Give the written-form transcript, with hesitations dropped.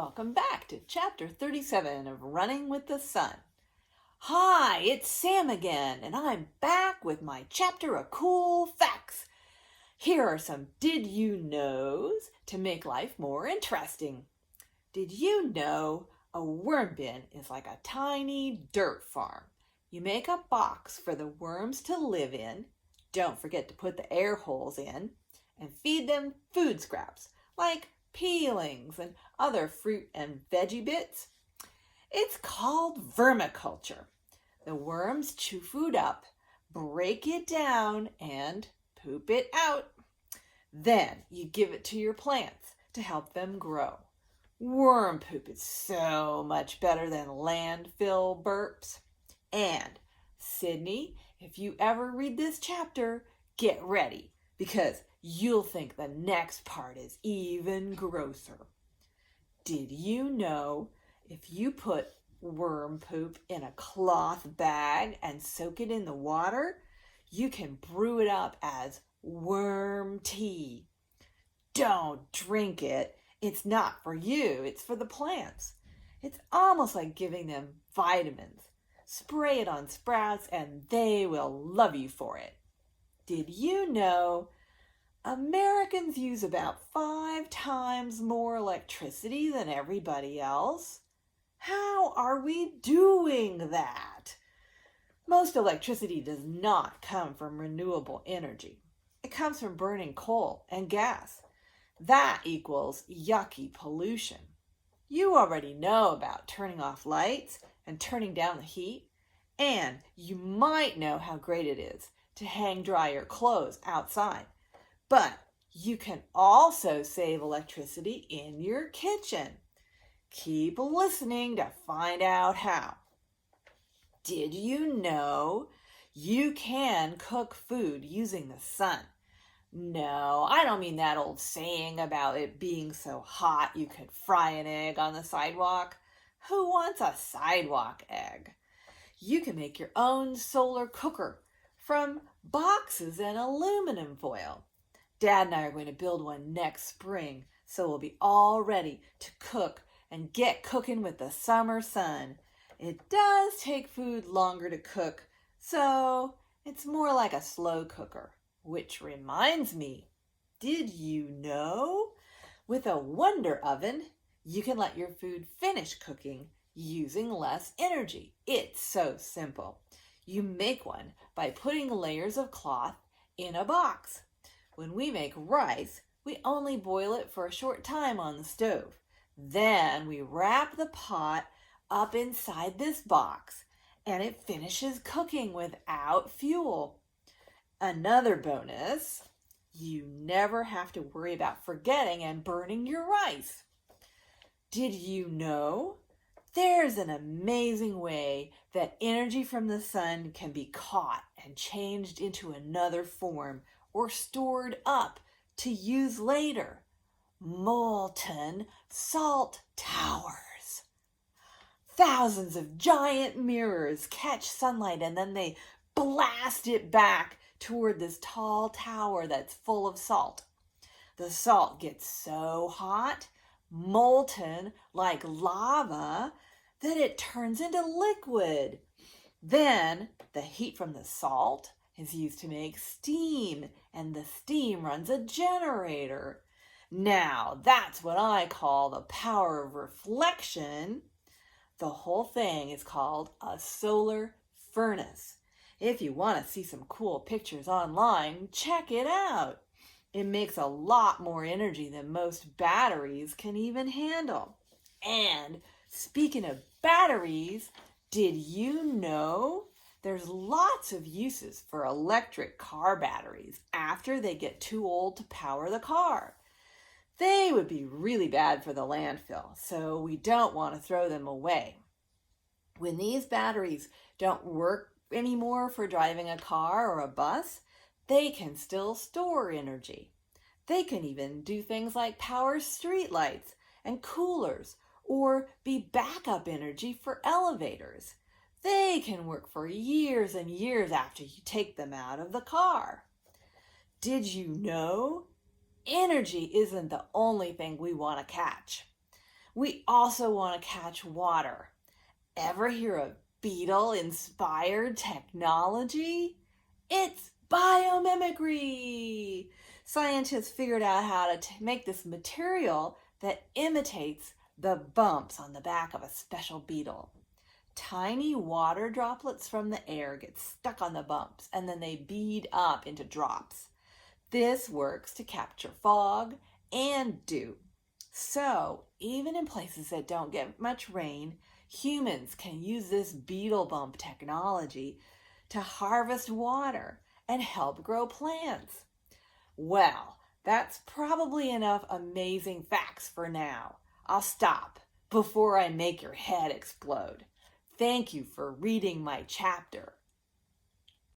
Welcome back to Chapter 37 of Running with the Sun. Hi, it's Sam again, and I'm back with my chapter of cool facts. Here are some did you knows to make life more interesting. Did you know a worm bin is like a tiny dirt farm? You make a box for the worms to live in. Don't forget to put the air holes in and feed them food scraps like peelings and other fruit and veggie bits. It's called vermiculture. The worms chew food up, break it down, and poop it out. Then you give it to your plants to help them grow. Worm poop is so much better than landfill burps. And Sydney, if you ever read this chapter, get ready because you'll think the next part is even grosser. Did you know if you put worm poop in a cloth bag and soak it in the water, you can brew it up as worm tea? Don't drink it. It's not for you. It's for the plants. It's almost like giving them vitamins. Spray it on sprouts and they will love you for it. Did you know Americans use about 5 times more electricity than everybody else? How are we doing that? Most electricity does not come from renewable energy. It comes from burning coal and gas. That equals yucky pollution. You already know about turning off lights and turning down the heat, and you might know how great it is to hang dry your clothes outside. But you can also save electricity in your kitchen. Keep listening to find out how. Did you know you can cook food using the sun? No, I don't mean that old saying about it being so hot you could fry an egg on the sidewalk. Who wants a sidewalk egg? You can make your own solar cooker from boxes and aluminum foil. Dad and I are going to build one next spring, so we'll be all ready to cook and get cooking with the summer sun. It does take food longer to cook, so it's more like a slow cooker. Which reminds me, did you know? With a Wonder Oven, you can let your food finish cooking using less energy. It's so simple. You make one by putting layers of cloth in a box. When we make rice, we only boil it for a short time on the stove. Then we wrap the pot up inside this box and it finishes cooking without fuel. Another bonus, you never have to worry about forgetting and burning your rice. Did you know there's an amazing way that energy from the sun can be caught and changed into another form or stored up to use later? Molten salt towers. Thousands of giant mirrors catch sunlight and then they blast it back toward this tall tower that's full of salt. The salt gets so hot, molten like lava, that it turns into liquid. Then the heat from the salt is used to make steam, and the steam runs a generator. Now, that's what I call the power of reflection. The whole thing is called a solar furnace. If you want to see some cool pictures online, check it out. It makes a lot more energy than most batteries can even handle. And speaking of batteries, did you know there's lots of uses for electric car batteries after they get too old to power the car? They would be really bad for the landfill, so we don't want to throw them away. When these batteries don't work anymore for driving a car or a bus, they can still store energy. They can even do things like power streetlights and coolers or be backup energy for elevators. They can work for years and years after you take them out of the car. Did you know energy isn't the only thing we want to catch? We also want to catch water. Ever hear of beetle-inspired technology? It's biomimicry! Scientists figured out how to make this material that imitates the bumps on the back of a special beetle. Tiny water droplets from the air get stuck on the bumps and then they bead up into drops. This works to capture fog and dew. So, even in places that don't get much rain, humans can use this beetle bump technology to harvest water and help grow plants. Well, that's probably enough amazing facts for now. I'll stop before I make your head explode. Thank you for reading my chapter.